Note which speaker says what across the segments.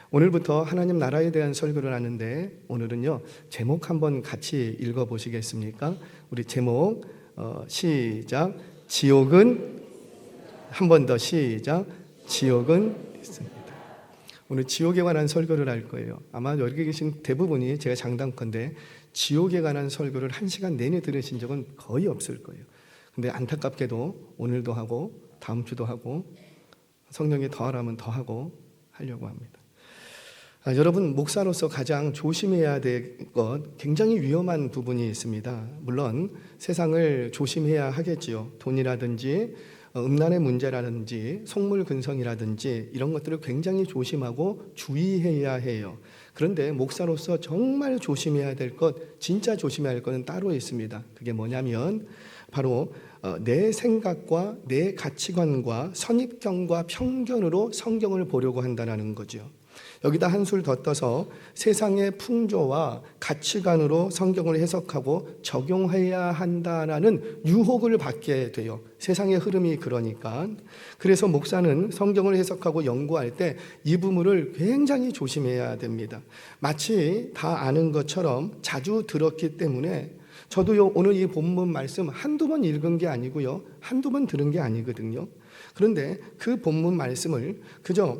Speaker 1: 오늘부터 하나님 나라에 대한 설교를 하는데 오늘은요 제목 한번 같이 읽어보시겠습니까? 우리 제목 시작. 지옥은 한 번 더 시작. 지옥은 있습니다. 오늘 지옥에 관한 설교를 할 거예요. 아마 여기 계신 대부분이 제가 장담컨대 지옥에 관한 설교를 1시간 내내 들으신 적은 거의 없을 거예요. 근데 안타깝게도 오늘도 하고 다음 주도 하고 성령이 더하라면 더 하고 하려고 합니다. 여러분, 목사로서 가장 조심해야 될 것, 굉장히 위험한 부분이 있습니다. 물론 세상을 조심해야 하겠지요. 돈이라든지 음란의 문제라든지 속물근성이라든지 이런 것들을 굉장히 조심하고 주의해야 해요. 그런데 목사로서 정말 조심해야 될 것, 진짜 조심해야 할 것은 따로 있습니다. 그게 뭐냐면 바로 내 생각과 내 가치관과 선입견과 편견으로 성경을 보려고 한다는 거죠. 여기다 한술 더 떠서 세상의 풍조와 가치관으로 성경을 해석하고 적용해야 한다는 유혹을 받게 돼요. 세상의 흐름이 그러니까. 그래서 목사는 성경을 해석하고 연구할 때 이 부분을 굉장히 조심해야 됩니다. 마치 다 아는 것처럼 자주 들었기 때문에 저도요 오늘 이 본문 말씀 한두 번 읽은 게 아니고요 한두 번 들은 게 아니거든요. 그런데 그 본문 말씀을 그저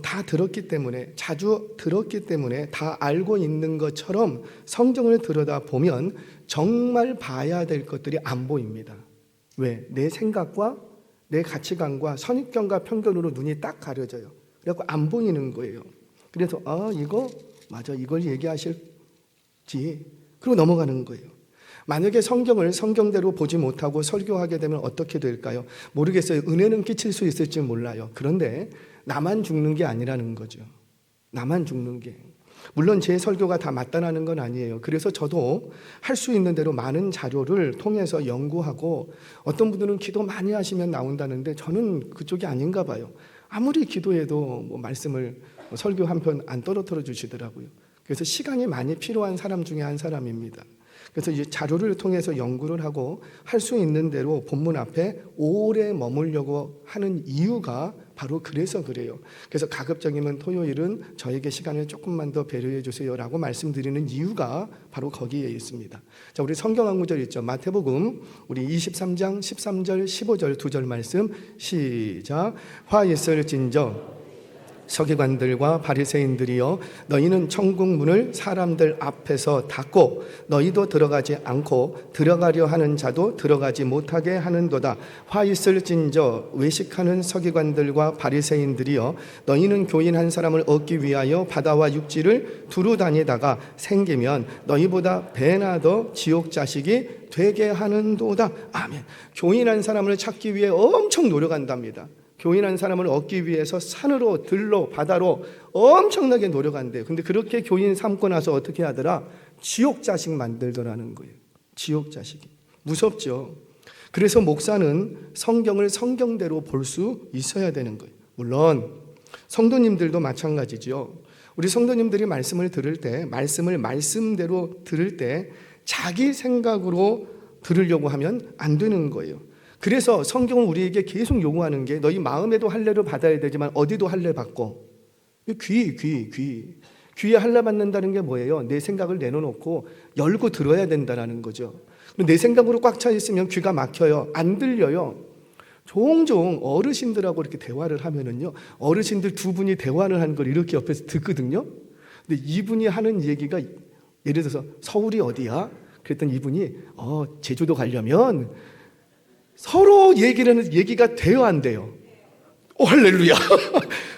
Speaker 1: 다 들었기 때문에, 자주 들었기 때문에 다 알고 있는 것처럼 성경을 들여다보면 정말 봐야 될 것들이 안 보입니다. 왜? 내 생각과 내 가치관과 선입견과 편견으로 눈이 딱 가려져요. 그래서 안 보이는 거예요. 그래서 이거 맞아, 이걸 얘기하실지, 그리고 넘어가는 거예요. 만약에 성경을 성경대로 보지 못하고 설교하게 되면 어떻게 될까요? 모르겠어요. 은혜는 끼칠 수 있을지 몰라요. 그런데 나만 죽는 게 아니라는 거죠. 나만 죽는 게. 물론 제 설교가 다 맞다는 건 아니에요. 그래서 저도 할 수 있는 대로 많은 자료를 통해서 연구하고, 어떤 분들은 기도 많이 하시면 나온다는데 저는 그쪽이 아닌가 봐요. 아무리 기도해도 말씀을 설교 한 편 안 떨어뜨려 주시더라고요. 그래서 시간이 많이 필요한 사람 중에 한 사람입니다. 그래서 이제 자료를 통해서 연구를 하고 할 수 있는 대로 본문 앞에 오래 머물려고 하는 이유가 바로 그래서 그래요. 그래서 가급적이면 토요일은 저에게 시간을 조금만 더 배려해 주세요라고 말씀드리는 이유가 바로 거기에 있습니다. 자, 우리 성경 한 구절 있죠. 마태복음 우리 23장 13절 15절 2절 말씀 시작. 화 있을진저 서기관들과 바리새인들이여, 너희는 천국 문을 사람들 앞에서 닫고 너희도 들어가지 않고 들어가려 하는 자도 들어가지 못하게 하는도다. 화 있을진저 외식하는 서기관들과 바리새인들이여, 너희는 교인 한 사람을 얻기 위하여 바다와 육지를 두루 다니다가 생기면 너희보다 배나 더 지옥 자식이 되게 하는도다. 아멘. 교인 한 사람을 찾기 위해 엄청 노력한답니다. 교인 한 사람을 얻기 위해서 산으로 들로 바다로 엄청나게 노력한대요. 근데 그렇게 교인 삼고 나서 어떻게 하더라? 지옥 자식 만들더라는 거예요. 지옥 자식이. 무섭죠. 그래서 목사는 성경을 성경대로 볼 수 있어야 되는 거예요. 물론 성도님들도 마찬가지죠. 우리 성도님들이 말씀을 들을 때, 말씀을 말씀대로 들을 때 자기 생각으로 들으려고 하면 안 되는 거예요. 그래서 성경은 우리에게 계속 요구하는 게, 너희 마음에도 할례를 받아야 되지만 어디도 할례 받고, 귀에 할례 받는다는 게 뭐예요? 내 생각을 내려놓고 열고 들어야 된다는 거죠. 내 생각으로 꽉 차 있으면 귀가 막혀요. 안 들려요. 종종 어르신들하고 이렇게 대화를 하면은요, 어르신들 두 분이 대화를 하는 걸 이렇게 옆에서 듣거든요. 근데 이분이 하는 얘기가, 예를 들어서 서울이 어디야? 그랬더니 이분이 제주도 가려면, 서로 얘기가 돼요, 안 돼요? 할렐루야.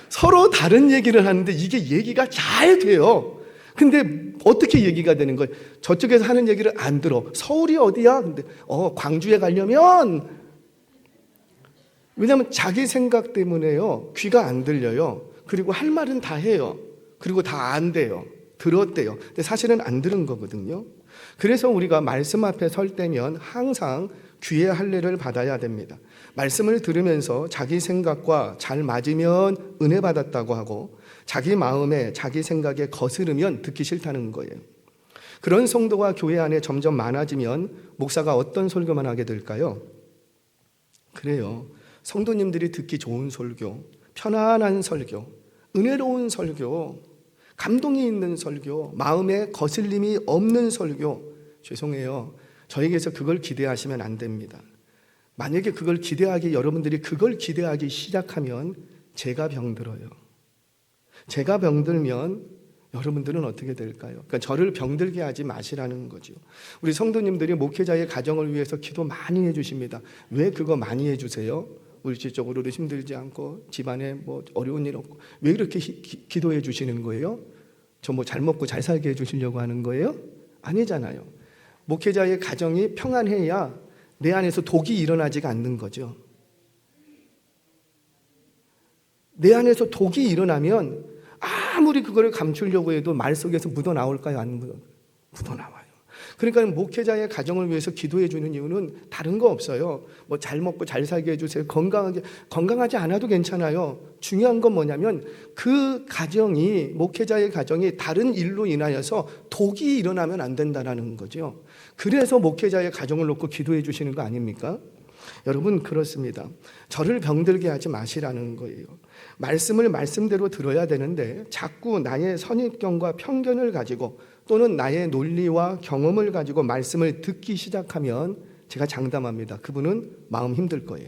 Speaker 1: 서로 다른 얘기를 하는데 이게 얘기가 잘 돼요. 근데 어떻게 얘기가 되는 거예요? 저쪽에서 하는 얘기를 안 들어. 서울이 어디야? 근데 광주에 가려면, 왜냐하면 자기 생각 때문에요, 귀가 안 들려요. 그리고 할 말은 다 해요. 그리고 다 안 돼요. 들었대요. 근데 사실은 안 들은 거거든요. 그래서 우리가 말씀 앞에 설 때면 항상 귀의 할례를 받아야 됩니다. 말씀을 들으면서 자기 생각과 잘 맞으면 은혜 받았다고 하고, 자기 마음에 자기 생각에 거스르면 듣기 싫다는 거예요. 그런 성도가 교회 안에 점점 많아지면 목사가 어떤 설교만 하게 될까요? 그래요. 성도님들이 듣기 좋은 설교, 편안한 설교, 은혜로운 설교, 감동이 있는 설교, 마음에 거슬림이 없는 설교, 죄송해요. 저에게서 그걸 기대하시면 안 됩니다. 만약에 그걸 여러분들이 그걸 기대하기 시작하면 제가 병들어요. 제가 병들면 여러분들은 어떻게 될까요? 그러니까 저를 병들게 하지 마시라는 거죠. 우리 성도님들이 목회자의 가정을 위해서 기도 많이 해주십니다. 왜 그거 많이 해주세요? 물질적으로도 힘들지 않고 집안에 뭐 어려운 일 없고 왜 이렇게 기도해 주시는 거예요? 저 뭐 잘 먹고 잘 살게 해주시려고 하는 거예요? 아니잖아요. 목회자의 가정이 평안해야 내 안에서 독이 일어나지가 않는 거죠. 내 안에서 독이 일어나면 아무리 그거를 감추려고 해도 말 속에서 묻어나올까요? 안 묻어나와요. 그러니까 목회자의 가정을 위해서 기도해 주는 이유는 다른 거 없어요. 뭐 잘 먹고 잘 살게 해주세요. 건강하지 않아도 괜찮아요. 중요한 건 뭐냐면 그 가정이, 목회자의 가정이 다른 일로 인하여서 독이 일어나면 안 된다는 거죠. 그래서 목회자의 가정을 놓고 기도해 주시는 거 아닙니까? 여러분, 그렇습니다. 저를 병들게 하지 마시라는 거예요. 말씀을 말씀대로 들어야 되는데 자꾸 나의 선입견과 편견을 가지고 또는 나의 논리와 경험을 가지고 말씀을 듣기 시작하면 제가 장담합니다. 그분은 마음 힘들 거예요.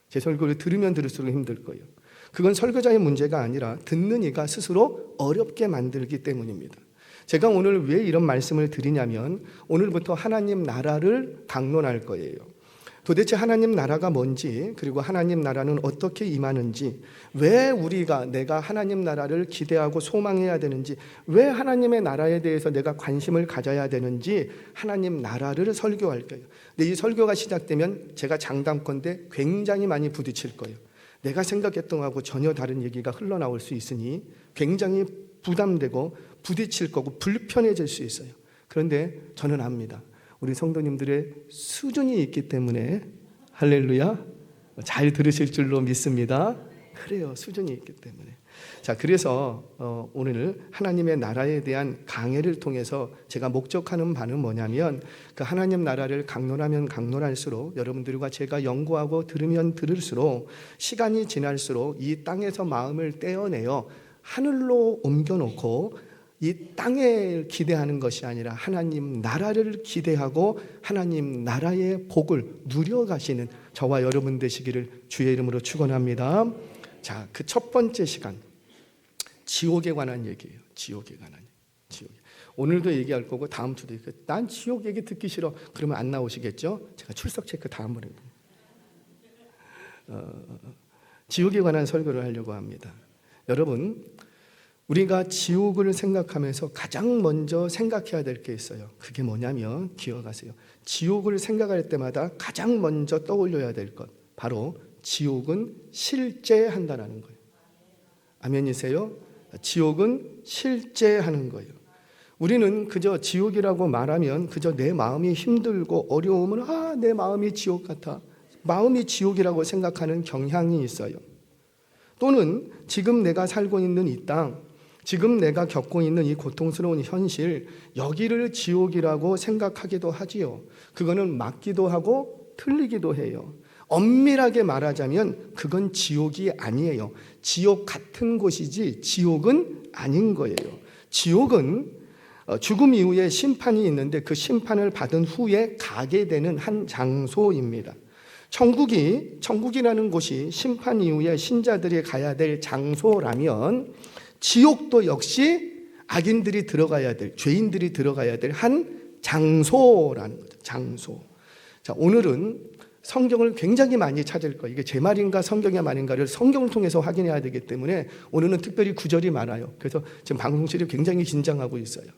Speaker 1: 제 설교를 들으면 들을수록 힘들 거예요. 그건 설교자의 문제가 아니라 듣는 이가 스스로 어렵게 만들기 때문입니다. 제가 오늘 왜 이런 말씀을 드리냐면 오늘부터 하나님 나라를 강론할 거예요. 도대체 하나님 나라가 뭔지, 그리고 하나님 나라는 어떻게 임하는지, 왜 내가 하나님 나라를 기대하고 소망해야 되는지, 왜 하나님의 나라에 대해서 내가 관심을 가져야 되는지 하나님 나라를 설교할 거예요. 근데 이 설교가 시작되면 제가 장담컨대 굉장히 많이 부딪힐 거예요. 내가 생각했던 거하고 전혀 다른 얘기가 흘러나올 수 있으니 굉장히 부담되고 부딪힐 거고 불편해질 수 있어요. 그런데 저는 압니다. 우리 성도님들의 수준이 있기 때문에 할렐루야 잘 들으실 줄로 믿습니다. 그래요, 수준이 있기 때문에. 자, 그래서 오늘 하나님의 나라에 대한 강해를 통해서 제가 목적하는 바는 뭐냐면 그 하나님 나라를 강론하면 강론할수록 여러분들과 제가 연구하고 들으면 들을수록 시간이 지날수록 이 땅에서 마음을 떼어내어 하늘로 옮겨놓고 이 땅에 기대하는 것이 아니라 하나님 나라를 기대하고 하나님 나라의 복을 누려가시는 저와 여러분 되시기를 주의 이름으로 축원합니다. 자, 그 첫 번째 시간, 지옥에 관한 얘기예요. 지옥에 관한 지옥. 오늘도 얘기할 거고 다음 주도 얘기해요. 난 지옥 얘기 듣기 싫어. 그러면 안 나오시겠죠? 제가 출석 체크 다음번에 지옥에 관한 설교를 하려고 합니다. 여러분, 우리가 지옥을 생각하면서 가장 먼저 생각해야 될 게 있어요. 그게 뭐냐면 기억하세요. 지옥을 생각할 때마다 가장 먼저 떠올려야 될 것, 바로 지옥은 실제한다는 거예요. 아멘이세요? 지옥은 실제하는 거예요. 우리는 그저 지옥이라고 말하면 그저 내 마음이 힘들고 어려우면 내 마음이 지옥 같아, 마음이 지옥이라고 생각하는 경향이 있어요. 또는 지금 내가 살고 있는 이 땅, 지금 내가 겪고 있는 이 고통스러운 현실, 여기를 지옥이라고 생각하기도 하지요. 그거는 맞기도 하고 틀리기도 해요. 엄밀하게 말하자면 그건 지옥이 아니에요. 지옥 같은 곳이지 지옥은 아닌 거예요. 지옥은 죽음 이후에 심판이 있는데 그 심판을 받은 후에 가게 되는 한 장소입니다. 천국이라는 곳이 심판 이후에 신자들이 가야 될 장소라면 지옥도 역시 악인들이 들어가야 될, 죄인들이 들어가야 될 한 장소라는 거죠. 장소. 자, 오늘은 성경을 굉장히 많이 찾을 거예요. 이게 제 말인가 성경의 말인가를 성경을 통해서 확인해야 되기 때문에 오늘은 특별히 구절이 많아요. 그래서 지금 방송실이 굉장히 긴장하고 있어요.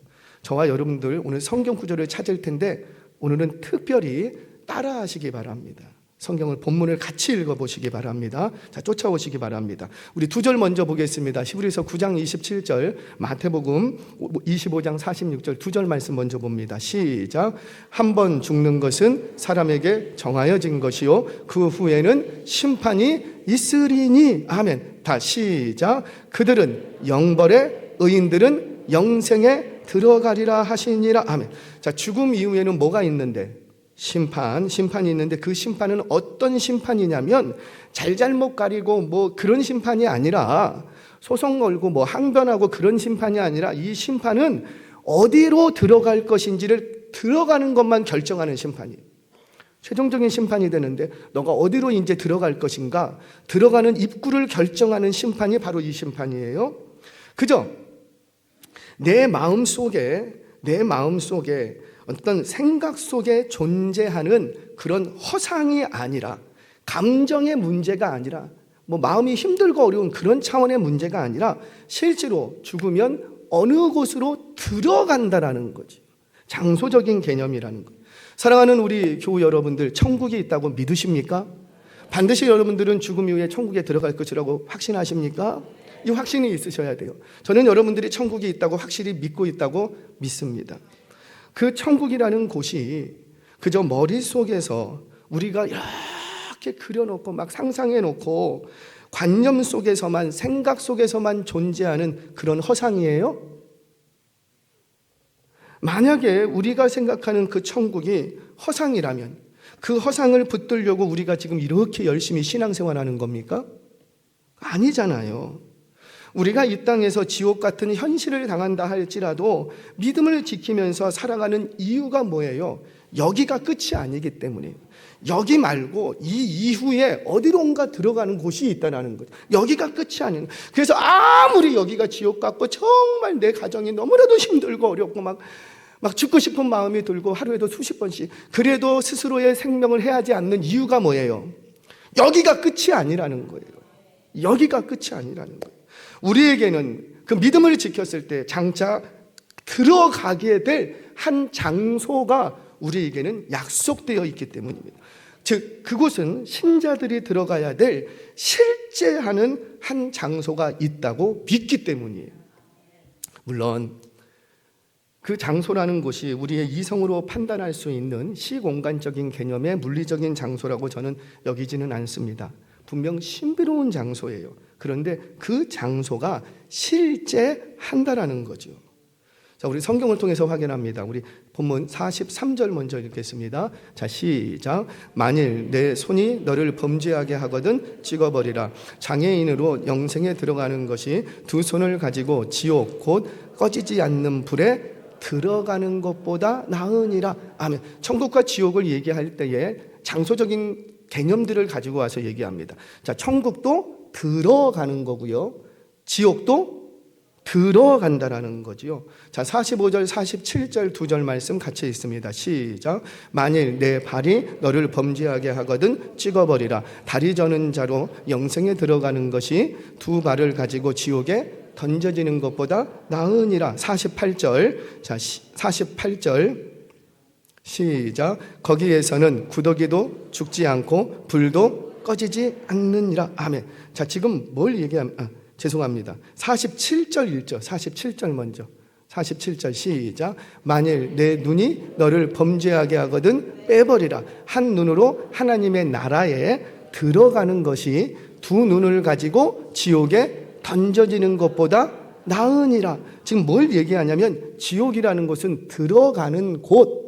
Speaker 1: 저와 여러분들 오늘 성경 구절을 찾을 텐데 오늘은 특별히 따라하시기 바랍니다. 성경을 본문을 같이 읽어보시기 바랍니다. 자, 쫓아오시기 바랍니다. 우리 두 절 먼저 보겠습니다. 히브리서 9장 27절, 마태복음 25장 46절 두 절 말씀 먼저 봅니다. 시작. 한 번 죽는 것은 사람에게 정하여진 것이요 그 후에는 심판이 있으리니. 아멘. 다 시작. 그들은 영벌에, 의인들은 영생에 들어가리라 하시니라. 아멘. 자, 죽음 이후에는 뭐가 있는데? 심판이 있는데 그 심판은 어떤 심판이냐면 잘잘못 가리고 뭐 그런 심판이 아니라 소송 걸고 뭐 항변하고 그런 심판이 아니라 이 심판은 어디로 들어갈 것인지를 들어가는 것만 결정하는 심판이에요. 최종적인 심판이 되는데 너가 어디로 이제 들어갈 것인가, 들어가는 입구를 결정하는 심판이 바로 이 심판이에요. 그죠? 내 마음 속에 어떤 생각 속에 존재하는 그런 허상이 아니라, 감정의 문제가 아니라, 뭐 마음이 힘들고 어려운 그런 차원의 문제가 아니라 실제로 죽으면 어느 곳으로 들어간다라는 거지. 장소적인 개념이라는 거예요. 사랑하는 우리 교우 여러분들, 천국이 있다고 믿으십니까? 반드시 여러분들은 죽음 이후에 천국에 들어갈 것이라고 확신하십니까? 이 확신이 있으셔야 돼요. 저는 여러분들이 천국이 있다고 확실히 믿고 있다고 믿습니다. 그 천국이라는 곳이 그저 머릿속에서 우리가 이렇게 그려놓고 막 상상해놓고 관념 속에서만, 생각 속에서만 존재하는 그런 허상이에요? 만약에 우리가 생각하는 그 천국이 허상이라면 그 허상을 붙들려고 우리가 지금 이렇게 열심히 신앙생활하는 겁니까? 아니잖아요. 우리가 이 땅에서 지옥 같은 현실을 당한다 할지라도 믿음을 지키면서 살아가는 이유가 뭐예요? 여기가 끝이 아니기 때문이에요. 여기 말고 이 이후에 어디론가 들어가는 곳이 있다는 거죠. 여기가 끝이 아니에요. 그래서 아무리 여기가 지옥 같고 정말 내 가정이 너무나도 힘들고 어렵고 막 죽고 싶은 마음이 들고 하루에도 수십 번씩, 그래도 스스로의 생명을 해하지 않는 이유가 뭐예요? 여기가 끝이 아니라는 거예요. 여기가 끝이 아니라는 거예요. 우리에게는 그 믿음을 지켰을 때 장차 들어가게 될 한 장소가 우리에게는 약속되어 있기 때문입니다. 즉 그곳은 신자들이 들어가야 될 실제 하는 한 장소가 있다고 믿기 때문이에요. 물론 그 장소라는 곳이 우리의 이성으로 판단할 수 있는 시공간적인 개념의 물리적인 장소라고 저는 여기지는 않습니다. 분명 신비로운 장소예요. 그런데 그 장소가 실제한다라는 거죠. 자, 우리 성경을 통해서 확인합니다. 우리 본문 43절 먼저 읽겠습니다. 자, 시작. 만일 내 손이 너를 범죄하게 하거든 찍어버리라. 장애인으로 영생에 들어가는 것이 두 손을 가지고 지옥 곧 꺼지지 않는 불에 들어가는 것보다 나으니라. 아멘. 천국과 지옥을 얘기할 때에 장소적인 개념들을 가지고 와서 얘기합니다. 자, 천국도 들어가는 거고요, 지옥도 들어간다라는 거지요. 자, 45절, 47절 두 절 말씀 같이 있습니다. 시작. 만일 내 발이 너를 범죄하게 하거든 찍어버리라. 다리 저는 자로 영생에 들어가는 것이 두 발을 가지고 지옥에 던져지는 것보다 나으니라. 48절. 자, 48절 시작. 거기에서는 구더기도 죽지 않고 불도 꺼지지 않느니라. 아멘. 자, 지금 뭘 얘기하면 죄송합니다. 47절 읽죠. 47절 먼저. 47절 시작. 만일 내 눈이 너를 범죄하게 하거든 빼버리라. 한 눈으로 하나님의 나라에 들어가는 것이 두 눈을 가지고 지옥에 던져지는 것보다 나으니라. 지금 뭘 얘기하냐면 지옥이라는 것은 들어가는 곳,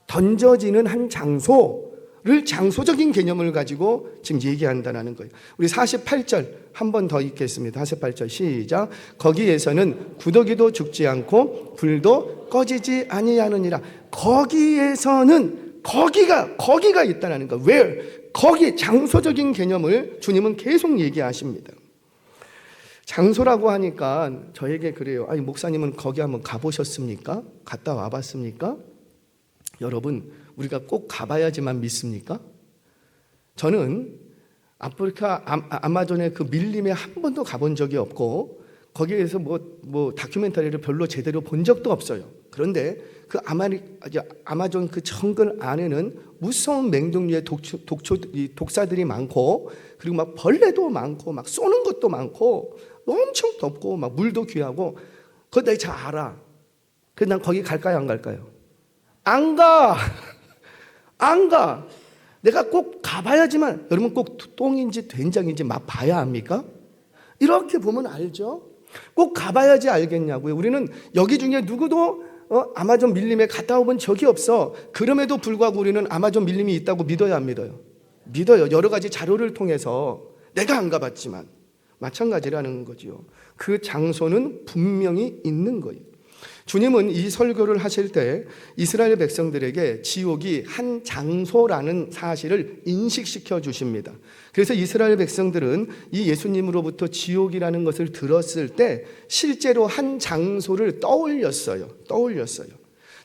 Speaker 1: 던져지는 한 장소를 장소적인 개념을 가지고 지금 얘기한다는 거예요. 우리 48절 한 번 더 읽겠습니다. 48절 시작. 거기에서는 구더기도 죽지 않고 불도 꺼지지 아니하느니라. 거기에서는 거기가 있다는 거. Where? 거기 장소적인 개념을 주님은 계속 얘기하십니다. 장소라고 하니까 저에게 그래요. 아니, 목사님은 거기 한번 가보셨습니까? 갔다 와봤습니까? 여러분, 우리가 꼭 가봐야지만 믿습니까? 저는 아프리카 아마존의 그 밀림에 한 번도 가본 적이 없고 거기에서 뭐 다큐멘터리를 별로 제대로 본 적도 없어요. 그런데 그 아마존 그 정글 안에는 무서운 맹독류의 독사들이 많고, 그리고 막 벌레도 많고 막 쏘는 것도 많고 엄청 덥고 막 물도 귀하고, 그거 내가 잘 알아. 그래서 난 거기 갈까요, 안 갈까요? 안 가. 내가 꼭 가봐야지만, 여러분 꼭 똥인지 된장인지 맛 봐야 합니까? 이렇게 보면 알죠? 꼭 가봐야지 알겠냐고요. 우리는 여기 중에 누구도 아마존 밀림에 갔다 와본 적이 없어. 그럼에도 불구하고 우리는 아마존 밀림이 있다고 믿어야 안 믿어요? 믿어요. 여러 가지 자료를 통해서. 내가 안 가봤지만 마찬가지라는 거죠. 그 장소는 분명히 있는 거예요. 주님은 이 설교를 하실 때 이스라엘 백성들에게 지옥이 한 장소라는 사실을 인식시켜 주십니다. 그래서 이스라엘 백성들은 이 예수님으로부터 지옥이라는 것을 들었을 때 실제로 한 장소를 떠올렸어요.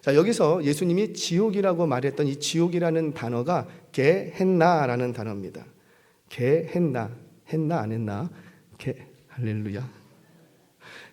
Speaker 1: 자, 여기서 예수님이 지옥이라고 말했던 이 지옥이라는 단어가 게헨나라는 단어입니다. 게헨나, 했나 안 했나? 할렐루야.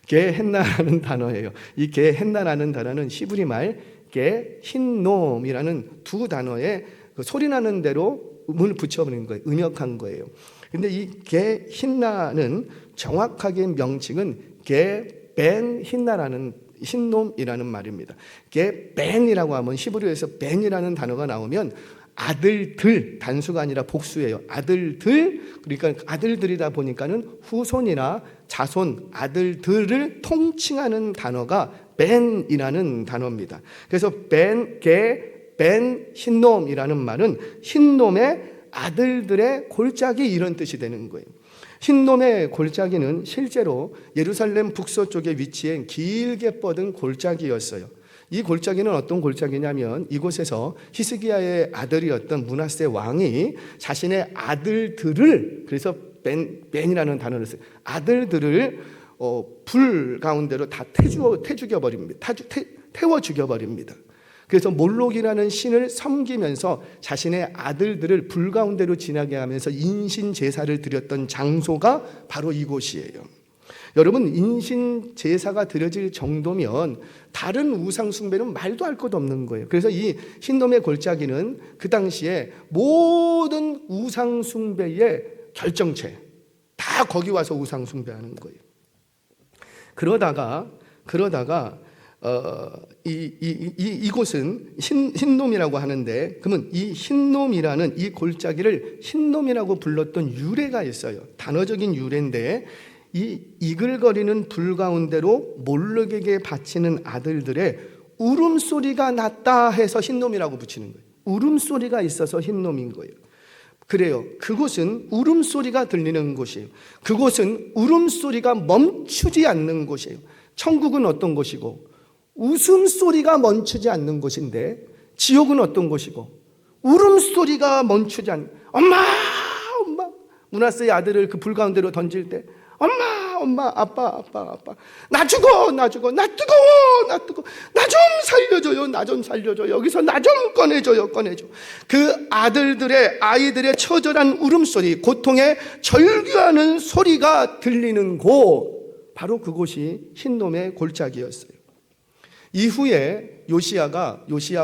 Speaker 1: 게헨나라는 단어예요. 이 게헨나라는 단어는 히브리 말 게힌놈이라는 두 단어에 그 소리나는 대로 음을 붙여버린 거예요. 음역한 거예요. 근데 이 게힌나는 정확하게 명칭은 게벤힌나라는 흰놈이라는 말입니다. 게벤이라고 하면 히브리어에서 벤이라는 단어가 나오면 아들들, 단수가 아니라 복수예요. 아들들, 그러니까 아들들이다 보니까는 후손이나 자손, 아들들을 통칭하는 단어가 벤이라는 단어입니다. 그래서 벤 흰놈이라는 말은 흰놈의 아들들의 골짜기 이런 뜻이 되는 거예요. 흰놈의 골짜기는 실제로 예루살렘 북서쪽에 위치한 길게 뻗은 골짜기였어요. 이 골짜기는 어떤 골짜기냐면 이곳에서 히스기야의 아들이었던 므낫세 왕이 자신의 아들들을, 그래서 벤이라는 단어를 써요. 아들들을 불 가운데로 다 태워 죽여버립니다. 그래서 몰록이라는 신을 섬기면서 자신의 아들들을 불 가운데로 지나게 하면서 인신 제사를 드렸던 장소가 바로 이곳이에요. 여러분, 인신 제사가 드려질 정도면 다른 우상 숭배는 말도 할 것 없는 거예요. 그래서 이 흰놈의 골짜기는 그 당시에 모든 우상 숭배의 결정체, 다 거기 와서 우상 숭배하는 거예요. 그러다가 이곳은 흰놈이라고 하는데, 그러면 이 흰놈이라는 이 골짜기를 흰놈이라고 불렀던 유래가 있어요. 단어적인 유래인데, 이 이글거리는 불 가운데로 몰록에게 바치는 아들들의 울음소리가 났다 해서 흰놈이라고 붙이는 거예요. 울음소리가 있어서 흰놈인 거예요. 그래요. 그곳은 울음소리가 들리는 곳이에요. 그곳은 울음소리가 멈추지 않는 곳이에요. 천국은 어떤 곳이고 웃음소리가 멈추지 않는 곳인데, 지옥은 어떤 곳이고 울음소리가 멈추지 않는, 엄마 므낫세의 아들을 그 불 가운데로 던질 때 엄마, 아빠, 나 죽어, 나 뜨거워, 나 좀 살려줘요, 여기서 나 좀 꺼내줘요. 그 아이들의 처절한 울음소리, 고통에 절규하는 소리가 들리는 곳, 바로 그곳이 흰놈의 골짜기였어요. 이후에 요시야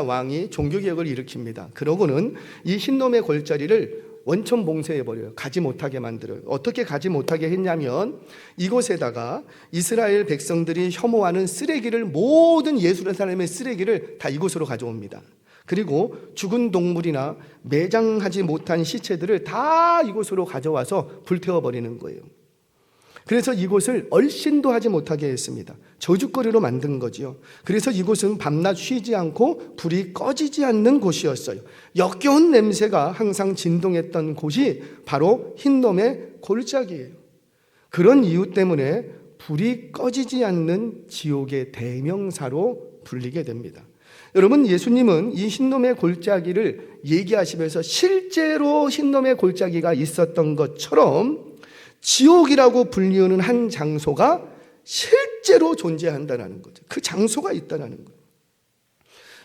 Speaker 1: 왕이 종교개혁을 일으킵니다. 그러고는 이 흰놈의 골짜기를 원천 봉쇄해버려요. 가지 못하게 만들어요. 어떻게 가지 못하게 했냐면 이곳에다가 이스라엘 백성들이 혐오하는 쓰레기를, 모든 예루살렘의 쓰레기를 다 이곳으로 가져옵니다. 그리고 죽은 동물이나 매장하지 못한 시체들을 다 이곳으로 가져와서 불태워버리는 거예요. 그래서 이곳을 얼씬도 하지 못하게 했습니다. 저주거리로 만든 거지요. 그래서 이곳은 밤낮 쉬지 않고 불이 꺼지지 않는 곳이었어요. 역겨운 냄새가 항상 진동했던 곳이 바로 흰놈의 골짜기예요. 그런 이유 때문에 불이 꺼지지 않는 지옥의 대명사로 불리게 됩니다. 여러분, 예수님은 이 흰놈의 골짜기를 얘기하시면서 실제로 흰놈의 골짜기가 있었던 것처럼 지옥이라고 불리우는 한 장소가 실제로 존재한다는 거죠. 그 장소가 있다는 거예요.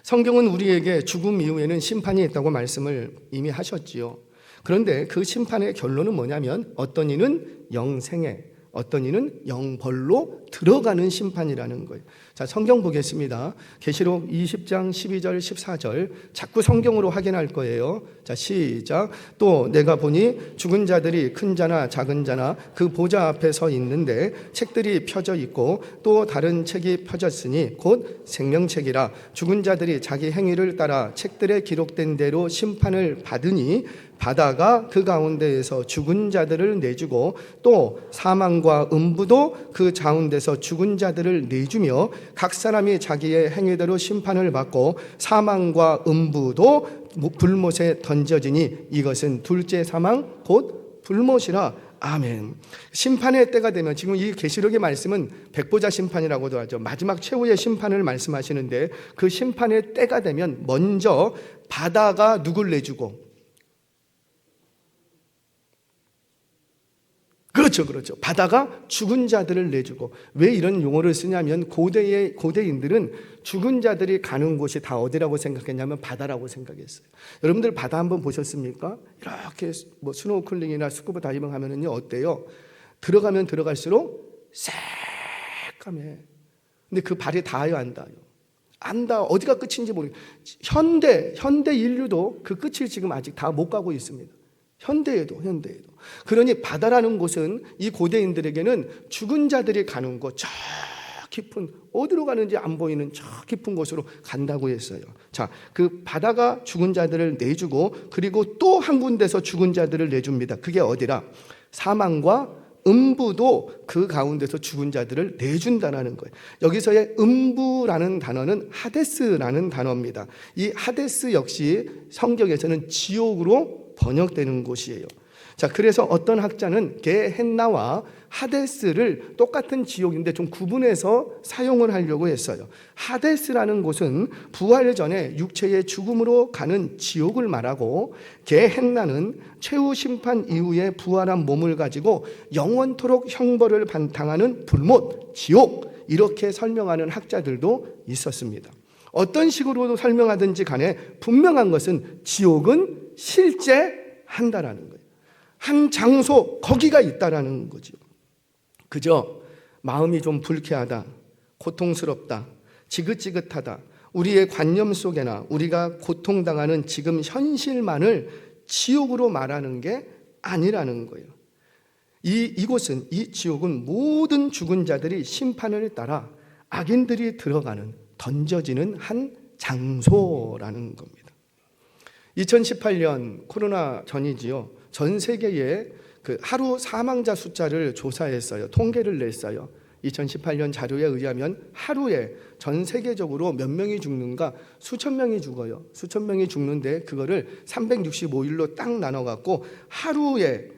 Speaker 1: 성경은 우리에게 죽음 이후에는 심판이 있다고 말씀을 이미 하셨지요. 그런데 그 심판의 결론은 뭐냐면 어떤 이는 영생에, 어떤 이는 영벌로 들어가는 심판이라는 거예요. 자, 성경 보겠습니다. 계시록 20장 12절 14절 자꾸 성경으로 확인할 거예요. 자, 시작. 또 내가 보니 죽은 자들이 큰 자나 작은 자나 그 보좌 앞에 서 있는데 책들이 펴져 있고 또 다른 책이 펴졌으니 곧 생명책이라. 죽은 자들이 자기 행위를 따라 책들에 기록된 대로 심판을 받으니 바다가 그 가운데에서 죽은 자들을 내주고 또 사망과 음부도 그 가운데서 죽은 자들을 내주며 각 사람이 자기의 행위대로 심판을 받고 사망과 음부도 불못에 던져지니 이것은 둘째 사망 곧 불못이라. 아멘. 심판의 때가 되면, 지금 이 계시록의 말씀은 백보자 심판이라고도 하죠. 마지막 최후의 심판을 말씀하시는데, 그 심판의 때가 되면 먼저 바다가 누굴 내주고, 그렇죠. 바다가 죽은 자들을 내주고. 왜 이런 용어를 쓰냐면, 고대인들은 죽은 자들이 가는 곳이 다 어디라고 생각했냐면 바다라고 생각했어요. 여러분들 바다 한번 보셨습니까? 이렇게 뭐 스노클링이나 스쿠버 다이빙 하면은요, 어때요? 들어가면 들어갈수록 새까매. 근데 그 발이 닿아요, 안 닿아요? 안 닿아. 어디가 끝인지 모르겠어요. 현대 인류도 그 끝을 지금 아직 다 못 가고 있습니다. 현대에도. 그러니 바다라는 곳은 이 고대인들에게는 죽은 자들이 가는 곳, 저 깊은, 어디로 가는지 안 보이는 저 깊은 곳으로 간다고 했어요. 자, 그 바다가 죽은 자들을 내주고, 그리고 또 한 군데서 죽은 자들을 내줍니다. 그게 어디라? 사망과 음부도 그 가운데서 죽은 자들을 내준다는 거예요. 여기서의 음부라는 단어는 하데스라는 단어입니다. 이 하데스 역시 성경에서는 지옥으로 번역되는 곳이에요. 자, 그래서 어떤 학자는 게헨나와 하데스를 똑같은 지옥인데 좀 구분해서 사용을 하려고 했어요. 하데스라는 곳은 부활 전에 육체의 죽음으로 가는 지옥을 말하고, 게헨나는 최후 심판 이후에 부활한 몸을 가지고 영원토록 형벌을 당하는 불못, 지옥, 이렇게 설명하는 학자들도 있었습니다. 어떤 식으로 설명하든지 간에 분명한 것은 지옥은 실제한다라는 거예요. 한 장소, 거기가 있다라는 거죠. 그저 마음이 좀 불쾌하다, 고통스럽다, 지긋지긋하다, 우리의 관념 속에나 우리가 고통당하는 지금 현실만을 지옥으로 말하는 게 아니라는 거예요. 이곳은, 이 지옥은 모든 죽은 자들이 심판을 따라 악인들이 들어가는, 던져지는 한 장소라는 겁니다. 2018년 코로나 전이지요. 전 세계의 그 하루 사망자 숫자를 조사했어요. 통계를 냈어요. 2018년 자료에 의하면 하루에 전 세계적으로 몇 명이 죽는가? 수천 명이 죽어요. 수천 명이 죽는데 그거를 365일로 딱 나눠갖고 하루에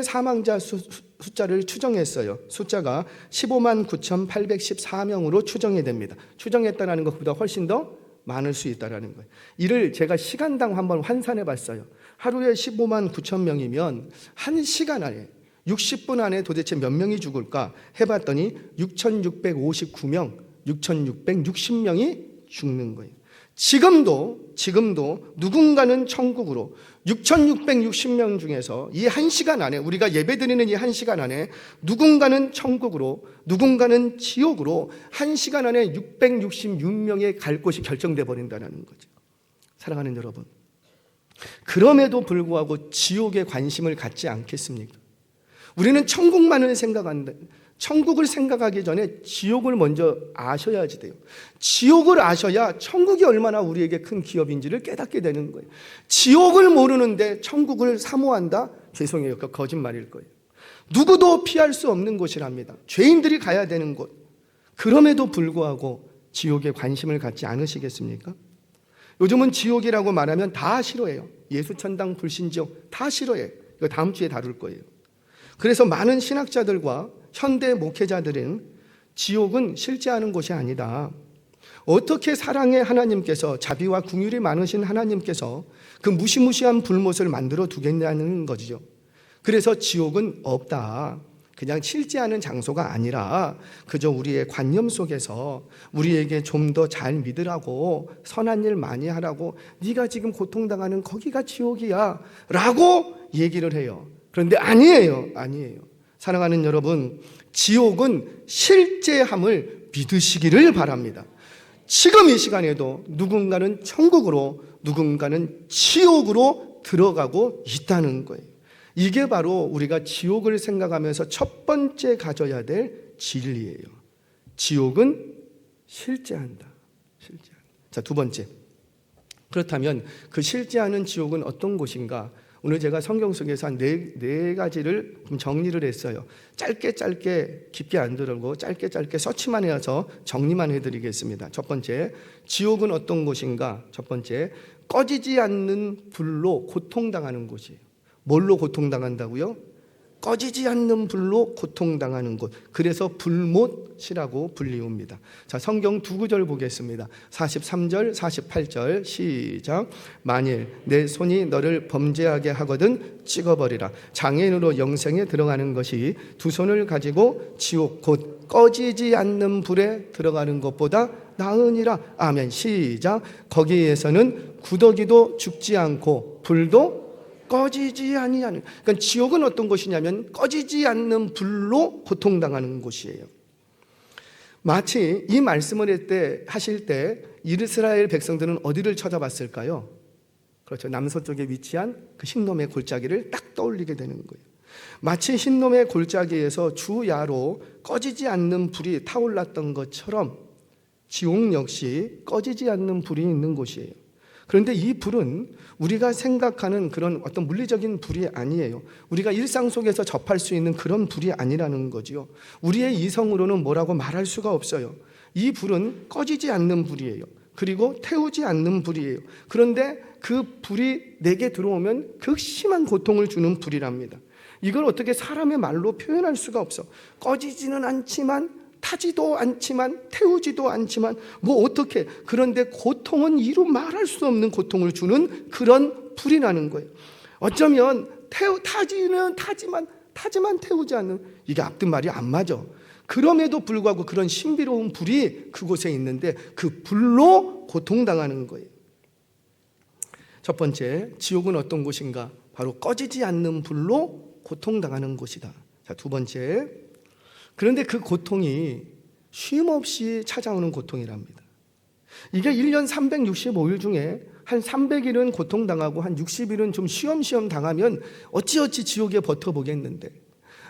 Speaker 1: 사망자 숫자를 추정했어요. 숫자가 15만 9,814명으로 추정이 됩니다. 추정했다는 것보다 훨씬 더 많을 수 있다는 거예요. 이를 제가 시간당 한번 환산해 봤어요. 하루에 15만 9천 명이면 1시간 안에, 60분 안에 도대체 몇 명이 죽을까 해봤더니 6,659명, 6,660명이 죽는 거예요. 지금도 누군가는 천국으로 6,660명 중에서 이 1시간 안에, 우리가 예배드리는 이 1시간 안에 누군가는 천국으로, 누군가는 지옥으로 1시간 안에 666명이 갈 곳이 결정돼 버린다는 거죠. 사랑하는 여러분, 그럼에도 불구하고 지옥에 관심을 갖지 않겠습니까? 우리는 천국만을 생각한다. 천국을 생각하기 전에 지옥을 먼저 아셔야지 돼요. 지옥을 아셔야 천국이 얼마나 우리에게 큰 기업인지를 깨닫게 되는 거예요. 지옥을 모르는데 천국을 사모한다? 죄송해요. 그 거짓말일 거예요. 누구도 피할 수 없는 곳이랍니다. 죄인들이 가야 되는 곳. 그럼에도 불구하고 지옥에 관심을 갖지 않으시겠습니까? 요즘은 지옥이라고 말하면 다 싫어해요. 예수천당, 불신지옥 다 싫어해요. 이거 다음 주에 다룰 거예요. 그래서 많은 신학자들과 현대 목회자들은 지옥은 실제하는 곳이 아니다. 어떻게 사랑의 하나님께서, 자비와 긍휼이 많으신 하나님께서 그 무시무시한 불못을 만들어 두겠냐는 거죠. 그래서 지옥은 없다. 그냥 실제하는 장소가 아니라 그저 우리의 관념 속에서 우리에게 좀 더 잘 믿으라고, 선한 일 많이 하라고, 네가 지금 고통당하는 거기가 지옥이야 라고 얘기를 해요. 그런데 아니에요. 사랑하는 여러분, 지옥은 실제함을 믿으시기를 바랍니다. 지금 이 시간에도 누군가는 천국으로, 누군가는 지옥으로 들어가고 있다는 거예요. 이게 바로 우리가 지옥을 생각하면서 첫 번째 가져야 될 진리예요. 지옥은 실제한다. 자, 두 번째. 그렇다면 그 실제하는 지옥은 어떤 곳인가? 오늘 제가 성경 속에서 한 네 가지를 좀 정리를 했어요. 짧게 깊게 안 들어가고 짧게 서치만 해서 정리만 해드리겠습니다. 첫 번째, 지옥은 어떤 곳인가? 첫 번째, 꺼지지 않는 불로 고통당하는 곳이에요. 뭘로 고통당한다고요? 꺼지지 않는 불로 고통당하는 곳. 그래서 불못이라고 불리웁니다. 자, 성경 두 구절 보겠습니다. 43절, 48절 시작. 만일 내 손이 너를 범죄하게 하거든 찍어버리라. 장애인으로 영생에 들어가는 것이 두 손을 가지고 지옥 곧 꺼지지 않는 불에 들어가는 것보다 나으니라. 아멘. 시작. 거기에서는 구더기도 죽지 않고 불도 꺼지지 아니하는. 그러니까 지옥은 어떤 곳이냐면 꺼지지 않는 불로 고통당하는 곳이에요. 마치 이 말씀을 하실 때 이스라엘 백성들은 어디를 찾아봤을까요? 그렇죠. 남서쪽에 위치한 그 흰놈의 골짜기를 딱 떠올리게 되는 거예요. 마치 흰놈의 골짜기에서 주야로 꺼지지 않는 불이 타올랐던 것처럼 지옥 역시 꺼지지 않는 불이 있는 곳이에요. 그런데 이 불은 우리가 생각하는 그런 어떤 물리적인 불이 아니에요. 우리가 일상 속에서 접할 수 있는 그런 불이 아니라는 거지요. 우리의 이성으로는 뭐라고 말할 수가 없어요. 이 불은 꺼지지 않는 불이에요. 그리고 태우지 않는 불이에요. 그런데 그 불이 내게 들어오면 극심한 고통을 주는 불이랍니다. 이걸 어떻게 사람의 말로 표현할 수가 없어. 꺼지지는 않지만, 타지도 않지만, 태우지도 않지만, 뭐 어떻게. 그런데 고통은 이루 말할 수 없는 고통을 주는 그런 불이라는 거예요. 어쩌면 타지만 태우지 않는, 이게 앞뒤 말이 안 맞아. 그럼에도 불구하고 그런 신비로운 불이 그곳에 있는데 그 불로 고통당하는 거예요. 첫 번째, 지옥은 어떤 곳인가? 바로 꺼지지 않는 불로 고통당하는 곳이다. 자, 두 번째, 그런데 그 고통이 쉼없이 찾아오는 고통이랍니다. 이게 1년 365일 중에 한 300일은 고통당하고 한 60일은 좀 쉬엄쉬엄 당하면 어찌어찌 지옥에 버텨보겠는데,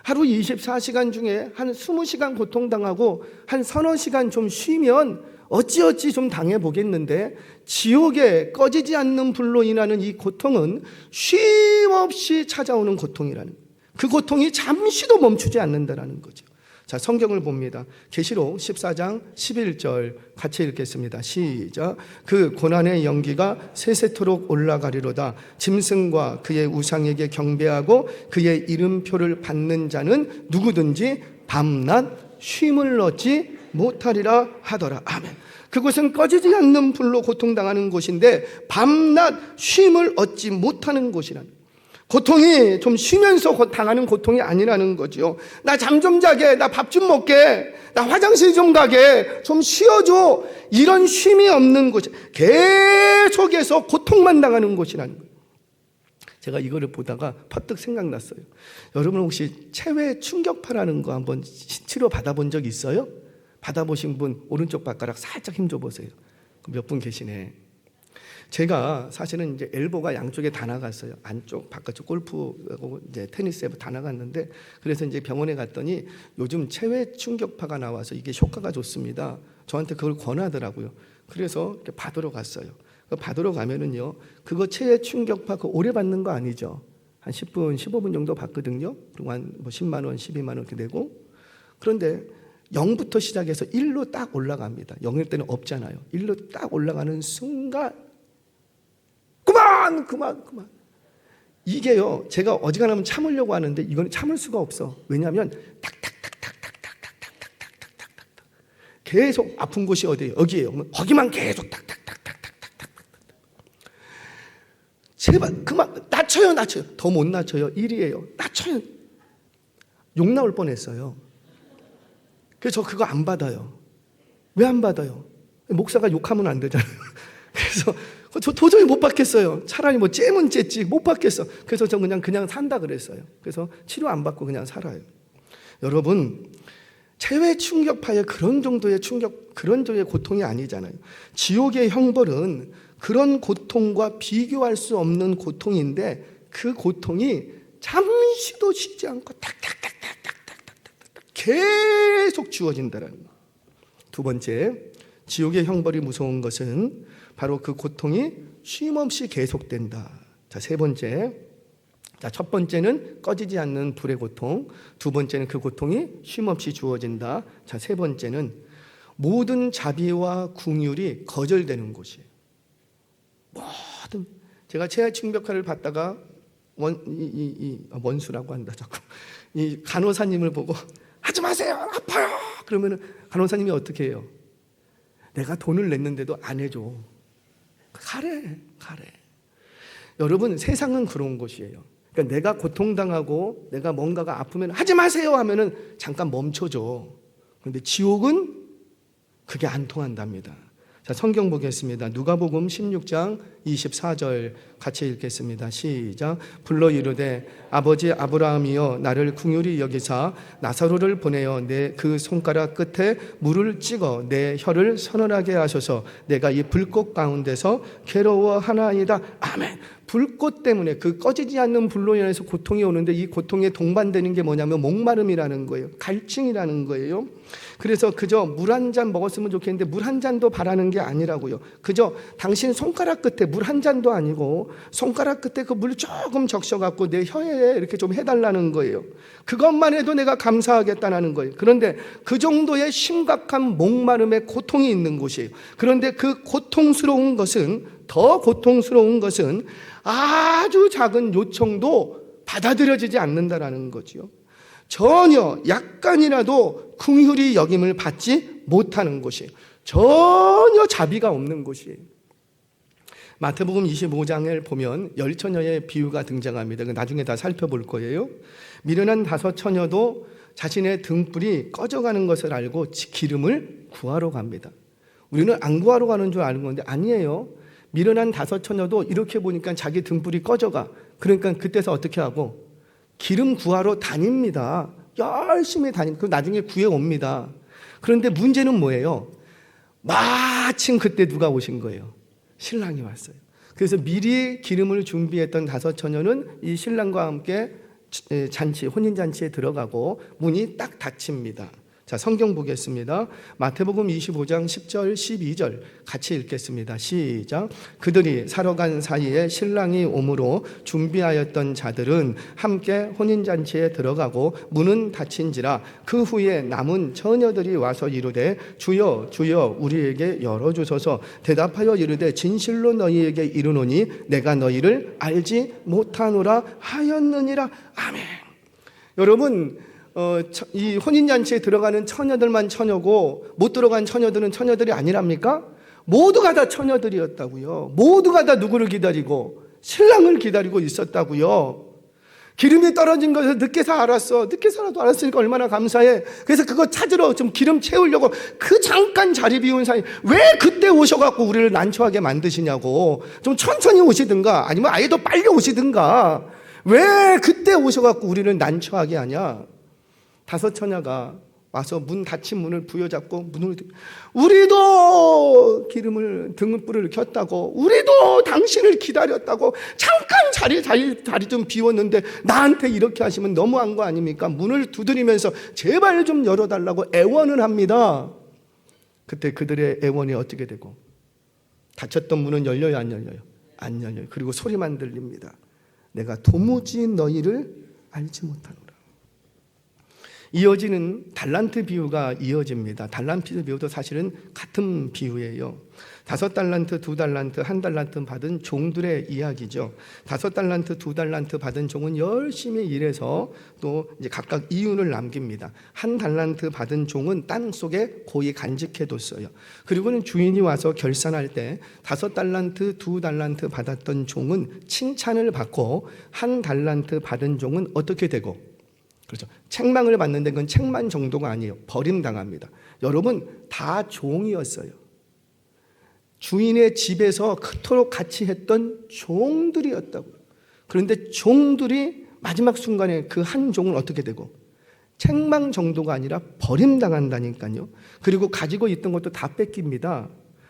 Speaker 1: 하루 24시간 중에 한 20시간 고통당하고 한 서너 시간 좀 쉬면 어찌어찌 좀 당해보겠는데, 지옥에 꺼지지 않는 불로 인하는 이 고통은 쉼없이 찾아오는 고통이라는 거예요. 그 고통이 잠시도 멈추지 않는다는 거죠. 자, 성경을 봅니다. 계시록 14장 11절 같이 읽겠습니다. 시작. 그 고난의 연기가 세세토록 올라가리로다. 짐승과 그의 우상에게 경배하고 그의 이름표를 받는 자는 누구든지 밤낮 쉼을 얻지 못하리라 하더라. 아멘. 그곳은 꺼지지 않는 불로 고통당하는 곳인데 밤낮 쉼을 얻지 못하는 곳이라는 거예요. 고통이 좀 쉬면서 당하는 고통이 아니라는 거죠. 나 잠 좀 자게, 나 밥 좀 먹게, 나 화장실 좀 가게, 좀 쉬어줘. 이런 쉼이 없는 곳, 계속해서 고통만 당하는 곳이라는 거예요. 제가 이거를 보다가 퍼뜩 생각났어요. 여러분 혹시 체외 충격파라는 거 한번 치료 받아본 적 있어요? 받아보신 분 오른쪽 발가락 살짝 힘 줘보세요. 몇 분 계시네. 제가 사실은 이제 엘보가 양쪽에 다 나갔어요. 안쪽, 바깥쪽 골프하고 이제 테니스에 다 나갔는데, 그래서 이제 병원에 갔더니 요즘 체외 충격파가 나와서 이게 효과가 좋습니다. 저한테 그걸 권하더라고요. 그래서 이렇게 받으러 갔어요. 받으러 가면은요, 그거 체외 충격파 그 오래 받는 거 아니죠. 한 10분, 15분 정도 받거든요. 그리고 한 뭐 10만 원, 12만 원 이렇게 내고. 그런데 0부터 시작해서 1로 딱 올라갑니다. 0일 때는 없잖아요. 1로 딱 올라가는 순간 그만. 이게요, 제가 어지간하면 참으려고 하는데 이건 참을 수가 없어. 왜냐하면 탁탁탁탁탁탁탁탁탁탁탁탁 계속 아픈 곳이 어디예요? 여기예요. 거기만 계속 탁탁탁탁탁탁탁탁. 제발 그만. 낮춰요. 더 못 낮춰요. 1이에요. 낮춰요. 욕 나올 뻔했어요. 그래서 저 그거 안 받아요. 왜 안 받아요? 목사가 욕하면 안 되잖아요. 그래서 저 도저히 못 받겠어요. 차라리 뭐 째면 째지 못 받겠어. 그래서 저 그냥 산다 그랬어요. 그래서 치료 안 받고 그냥 살아요. 여러분, 체외 충격파의 그런 정도의 고통이 아니잖아요. 지옥의 형벌은 그런 고통과 비교할 수 없는 고통인데, 그 고통이 잠시도 쉬지 않고 탁탁탁탁탁탁탁탁 계속 주어진다는 거예요. 두 번째, 지옥의 형벌이 무서운 것은 바로 그 고통이 쉼없이 계속된다. 자, 세 번째. 자, 첫 번째는 꺼지지 않는 불의 고통. 두 번째는 그 고통이 쉼없이 주어진다. 자, 세 번째는 모든 자비와 긍휼이 거절되는 곳이에요. 제가 체외 충격파를 받다가 원수라고 한다 자꾸. 이 간호사님을 보고 하지 마세요, 아파요. 그러면 간호사님이 어떻게 해요? 내가 돈을 냈는데도 안 해줘. 가래. 여러분, 세상은 그런 곳이에요. 그러니까 내가 고통당하고 내가 뭔가가 아프면 하지 마세요 하면은 잠깐 멈춰줘. 그런데 지옥은 그게 안 통한답니다. 자, 성경 보겠습니다. 누가복음 16장 24절 같이 읽겠습니다. 시작. 불러 이르되 아버지 아브라함이여 나를 긍휼히 여기사 나사로를 보내어 내 그 손가락 끝에 물을 찍어 내 혀를 서늘하게 하소서. 내가 이 불꽃 가운데서 괴로워하나이다. 아멘. 불꽃 때문에 그 꺼지지 않는 불로 인해서 고통이 오는데 이 고통에 동반되는 게 뭐냐면 목마름이라는 거예요. 갈증이라는 거예요. 그래서 그저 물 한 잔 먹었으면 좋겠는데 물 한 잔도 바라는 게 아니라고요. 그저 당신 손가락 끝에 물 한 잔도 아니고 손가락 끝에 그 물 조금 적셔갖고 내 혀에 이렇게 좀 해달라는 거예요. 그것만 해도 내가 감사하겠다는 거예요. 그런데 그 정도의 심각한 목마름의 고통이 있는 곳이에요. 그런데 그 고통스러운 것은, 더 고통스러운 것은 아주 작은 요청도 받아들여지지 않는다라는 거지요. 전혀 약간이라도 긍휼히 여김을 받지 못하는 곳이에요. 전혀 자비가 없는 곳이에요. 마태복음 25장을 보면 열처녀의 비유가 등장합니다. 나중에 다 살펴볼 거예요. 미련한 5 처녀도 자신의 등불이 꺼져가는 것을 알고 기름을 구하러 갑니다. 우리는 안 구하러 가는 줄 아는 건데 아니에요. 미련한 5 처녀도 이렇게 보니까 자기 등불이 꺼져가. 그러니까 그때서 어떻게 하고 기름 구하러 다닙니다. 열심히 다닙니다. 그럼 나중에 구해옵니다. 그런데 문제는 뭐예요? 마침 그때 누가 오신 거예요? 신랑이 왔어요. 그래서 미리 기름을 준비했던 5 처녀는 이 신랑과 함께 잔치, 혼인잔치에 들어가고 문이 딱 닫힙니다. 자, 성경 보겠습니다. 마태복음 25장 10절 12절 같이 읽겠습니다. 시작. 그들이 사러 간 사이에 신랑이 오므로 준비하였던 자들은 함께 혼인잔치에 들어가고 문은 닫힌지라. 그 후에 남은 처녀들이 와서 이르되 주여 주여 우리에게 열어주소서. 대답하여 이르되 진실로 너희에게 이르노니 내가 너희를 알지 못하노라 하였느니라. 아멘. 여러분, 이 혼인잔치에 들어가는 처녀들만 처녀고 못 들어간 처녀들은 처녀들이 아니랍니까? 모두가 다 처녀들이었다고요. 모두가 다 누구를 기다리고? 신랑을 기다리고 있었다고요. 기름이 떨어진 것을 늦게서 알았어. 늦게서라도 알았으니까 얼마나 감사해. 그래서 그거 찾으러 좀 기름 채우려고 그 잠깐 자리 비운 사이 왜 그때 오셔갖고 우리를 난처하게 만드시냐고. 좀 천천히 오시든가 아니면 아예 더 빨리 오시든가. 왜 그때 오셔갖고 우리를 난처하게 하냐. 5 처녀가 와서 문 닫힌 문을 부여잡고 문을 우리도 기름을 등불을 켰다고, 우리도 당신을 기다렸다고, 잠깐 자리 좀 비웠는데 나한테 이렇게 하시면 너무한 거 아닙니까? 문을 두드리면서 제발 좀 열어달라고 애원을 합니다. 그때 그들의 애원이 어떻게 되고? 닫혔던 문은 열려요, 안 열려요? 안 열려요. 그리고 소리만 들립니다. 내가 도무지 너희를 알지 못하노라. 이어지는 달란트 비유가 이어집니다. 달란트 비유도 사실은 같은 비유예요. 5 달란트, 2 달란트, 1 달란트 받은 종들의 이야기죠. 5 달란트, 2 달란트 받은 종은 열심히 일해서 또 이제 각각 이윤을 남깁니다. 1 달란트 받은 종은 땅 속에 고이 간직해뒀어요. 그리고는 주인이 와서 결산할 때 5 달란트, 2 달란트 받았던 종은 칭찬을 받고 1 달란트 받은 종은 어떻게 되고? 그렇죠. 책망을 받는데 그건 책망 정도가 아니에요. 버림당합니다. 여러분, 다 종이었어요. 주인의 집에서 그토록 같이 했던 종들이었다고요. 그런데 종들이 마지막 순간에 그 한 종은 어떻게 되고? 책망 정도가 아니라 버림당한다니까요. 그리고 가지고 있던 것도 다 뺏깁니다.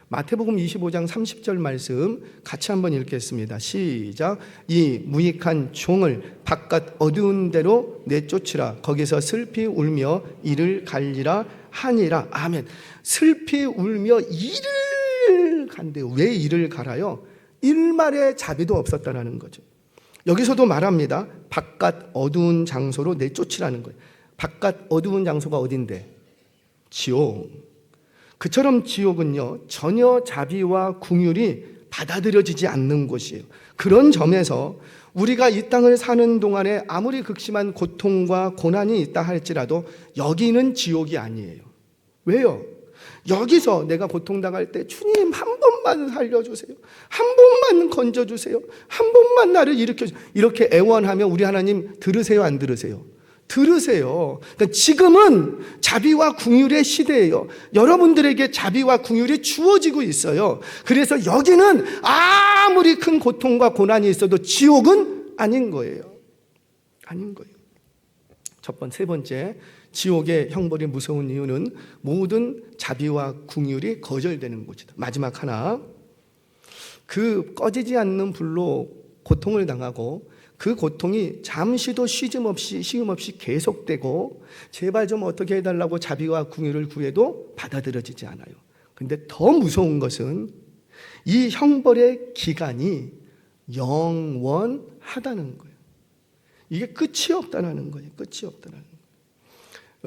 Speaker 1: 마태복음 25장 30절 말씀 같이 한번 읽겠습니다. 시작. 이 무익한 종을 바깥 어두운 데로 내쫓으라. 거기서 슬피 울며 이를 갈리라 하니라. 아멘. 슬피 울며 이를 간대요. 왜 이를 갈아요? 일말의 자비도 없었다는 거죠. 여기서도 말합니다. 바깥 어두운 장소로 내쫓으라는 거예요. 바깥 어두운 장소가 어딘데? 지옥. 그처럼 지옥은요, 전혀 자비와 긍휼이 받아들여지지 않는 곳이에요. 그런 점에서 우리가 이 땅을 사는 동안에 아무리 극심한 고통과 고난이 있다 할지라도 여기는 지옥이 아니에요. 왜요? 여기서 내가 고통당할 때 주님 한 번만 살려주세요. 한 번만 건져주세요. 한 번만 나를 일으켜주세요. 이렇게 애원하면 우리 하나님 들으세요, 안 들으세요? 들으세요. 그러니까 지금은 자비와 긍휼의 시대예요. 여러분들에게 자비와 긍휼이 주어지고 있어요. 그래서 여기는 아무리 큰 고통과 고난이 있어도 지옥은 아닌 거예요. 아닌 거예요. 세 번째, 지옥의 형벌이 무서운 이유는 모든 자비와 긍휼이 거절되는 곳이다. 마지막 하나, 그 꺼지지 않는 불로 고통을 당하고 그 고통이 잠시도 쉼 없이 계속되고 제발 좀 어떻게 해달라고 자비와 긍휼을 구해도 받아들여지지 않아요. 근데 더 무서운 것은 이 형벌의 기간이 영원하다는 거예요. 이게 끝이 없다는 거예요. 끝이 없다는 거예요.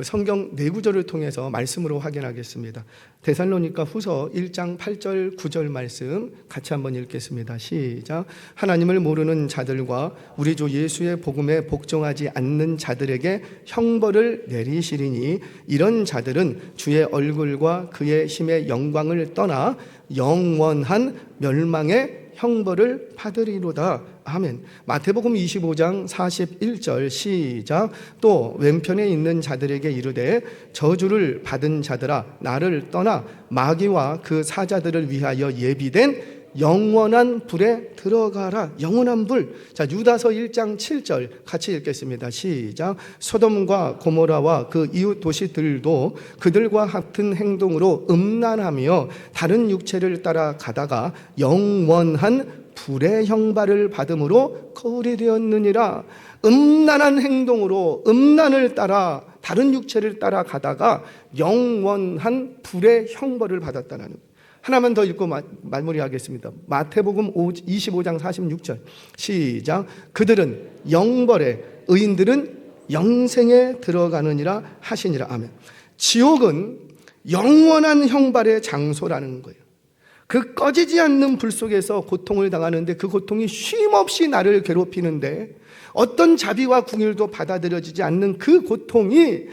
Speaker 1: 성경 네 구절을 통해서 말씀으로 확인하겠습니다. 데살로니가 후서 1장 8절 9절 말씀 같이 한번 읽겠습니다. 시작. 하나님을 모르는 자들과 우리 주 예수의 복음에 복종하지 않는 자들에게 형벌을 내리시리니 이런 자들은 주의 얼굴과 그의 힘의 영광을 떠나 영원한 멸망의 형벌을 받으리로다. 아멘. 마태복음 25장 41절 시작. 또 왼편에 있는 자들에게 이르되 저주를 받은 자들아 나를 떠나 마귀와 그 사자들을 위하여 예비된 영원한 불에 들어가라. 영원한 불. 자, 유다서 1장 7절 같이 읽겠습니다. 시작. 소돔과 고모라와 그 이웃 도시들도 그들과 같은 행동으로 음란하며 다른 육체를 따라 가다가 영원한 불의 형벌을 받음으로 거울이 되었느니라. 음란한 행동으로 음란을 따라 다른 육체를 따라 가다가 영원한 불의 형벌을 받았다는 거예요. 하나만 더 읽고 마무리하겠습니다. 마태복음 25장 46절 시작. 그들은 영벌에 의인들은 영생에 들어가느니라 하시니라. 아멘. 지옥은 영원한 형벌의 장소라는 거예요. 그 꺼지지 않는 불 속에서 고통을 당하는데 그 고통이 쉼없이 나를 괴롭히는데 어떤 자비와 긍휼도 받아들여지지 않는 그 고통이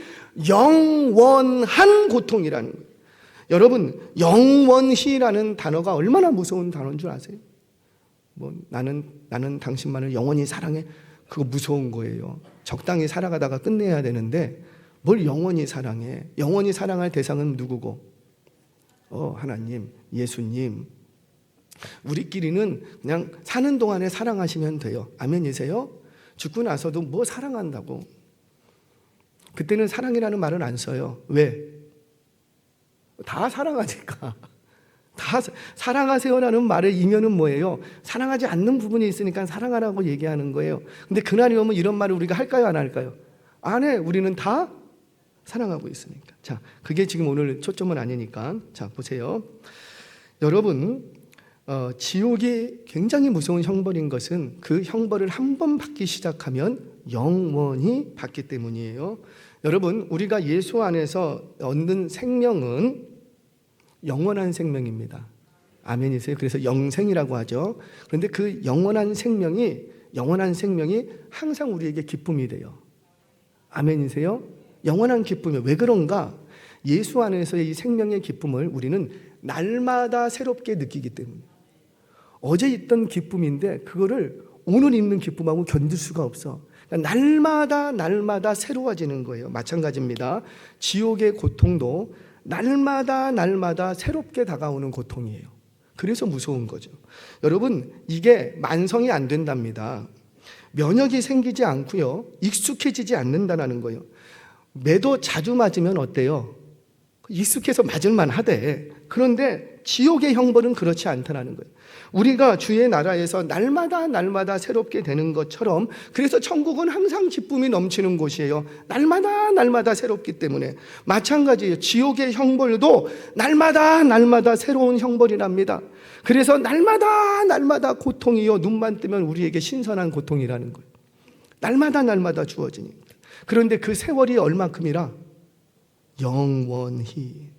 Speaker 1: 영원한 고통이라는 거예요. 여러분, 영원히라는 단어가 얼마나 무서운 단어인 줄 아세요? 나는 당신만을 영원히 사랑해. 그거 무서운 거예요. 적당히 살아가다가 끝내야 되는데 뭘 영원히 사랑해? 영원히 사랑할 대상은 누구고? 하나님, 예수님. 우리끼리는 그냥 사는 동안에 사랑하시면 돼요. 아멘이세요? 죽고 나서도 뭐 사랑한다고. 그때는 사랑이라는 말은 안 써요. 왜? 다 사랑하니까. 다 사랑하세요라는 말의 이면은 뭐예요? 사랑하지 않는 부분이 있으니까 사랑하라고 얘기하는 거예요. 근데 그날이 오면 이런 말을 우리가 할까요, 안 할까요? 안 해. 우리는 다 사랑하고 있으니까. 자, 그게 지금 오늘 초점은 아니니까. 자, 보세요. 여러분, 지옥이 굉장히 무서운 형벌인 것은 그 형벌을 한 번 받기 시작하면 영원히 받기 때문이에요. 여러분, 우리가 예수 안에서 얻는 생명은 영원한 생명입니다. 아멘이세요? 그래서 영생이라고 하죠. 그런데 그 영원한 생명이 항상 우리에게 기쁨이 돼요. 아멘이세요? 영원한 기쁨이. 왜 그런가? 예수 안에서의 이 생명의 기쁨을 우리는 날마다 새롭게 느끼기 때문에. 어제 있던 기쁨인데 그거를 오늘 있는 기쁨하고 견딜 수가 없어. 그러니까 날마다 새로워지는 거예요. 마찬가지입니다. 지옥의 고통도 날마다 새롭게 다가오는 고통이에요. 그래서 무서운 거죠. 여러분, 이게 만성이 안 된답니다. 면역이 생기지 않고요, 익숙해지지 않는다는 거예요. 매도 자주 맞으면 어때요? 익숙해서 맞을만 하대. 그런데 지옥의 형벌은 그렇지 않다는 거예요. 우리가 주의 나라에서 날마다 새롭게 되는 것처럼, 그래서 천국은 항상 기쁨이 넘치는 곳이에요. 날마다 새롭기 때문에. 마찬가지예요. 지옥의 형벌도 날마다 새로운 형벌이랍니다. 그래서 날마다 고통이요, 눈만 뜨면 우리에게 신선한 고통이라는 거예요. 날마다 주어지니까. 그런데 그 세월이 얼마큼이라? 영원히.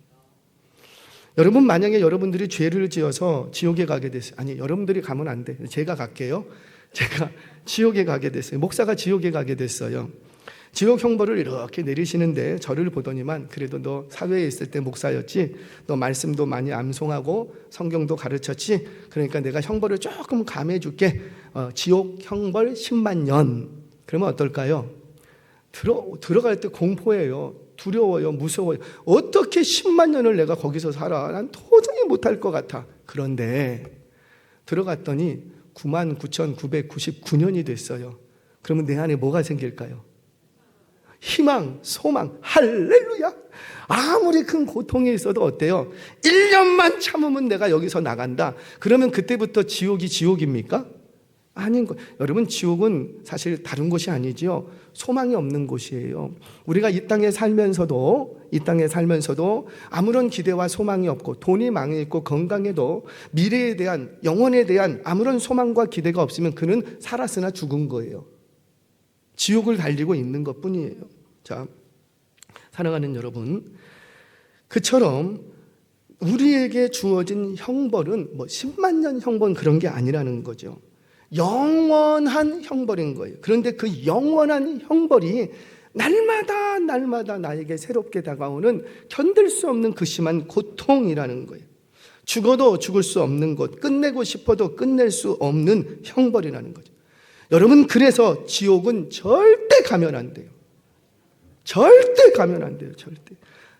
Speaker 1: 여러분, 만약에 여러분들이 죄를 지어서 지옥에 가게 됐어요. 아니, 여러분들이 가면 안 돼. 제가 갈게요. 제가 지옥에 가게 됐어요. 목사가 지옥에 가게 됐어요. 지옥 형벌을 이렇게 내리시는데 저를 보더니만 그래도 너 사회에 있을 때 목사였지, 너 말씀도 많이 암송하고 성경도 가르쳤지, 그러니까 내가 형벌을 조금 감해줄게. 지옥 형벌 10만 년. 그러면 어떨까요? 들어갈 때 공포예요. 두려워요. 무서워요. 어떻게 10만 년을 내가 거기서 살아? 난 도저히 못할 것 같아. 그런데 들어갔더니 99,999년이 됐어요. 그러면 내 안에 뭐가 생길까요? 희망, 소망, 할렐루야. 아무리 큰 고통이 있어도 어때요? 1년만 참으면 내가 여기서 나간다. 그러면 그때부터 지옥이 지옥입니까? 아닌 거. 여러분, 지옥은 사실 다른 곳이 아니지요. 소망이 없는 곳이에요. 우리가 이 땅에 살면서도 아무런 기대와 소망이 없고 돈이 망해있고 건강에도 미래에 대한, 영혼에 대한 아무런 소망과 기대가 없으면 그는 살았으나 죽은 거예요. 지옥을 달리고 있는 것뿐이에요. 자, 사랑하는 여러분, 그처럼 우리에게 주어진 형벌은 뭐 10만 년 형벌 그런 게 아니라는 거죠. 영원한 형벌인 거예요. 그런데 그 영원한 형벌이 날마다 나에게 새롭게 다가오는 견딜 수 없는 그 심한 고통이라는 거예요. 죽어도 죽을 수 없는 것, 끝내고 싶어도 끝낼 수 없는 형벌이라는 거죠. 여러분, 그래서 지옥은 절대 가면 안 돼요. 절대 가면 안 돼요. 절대.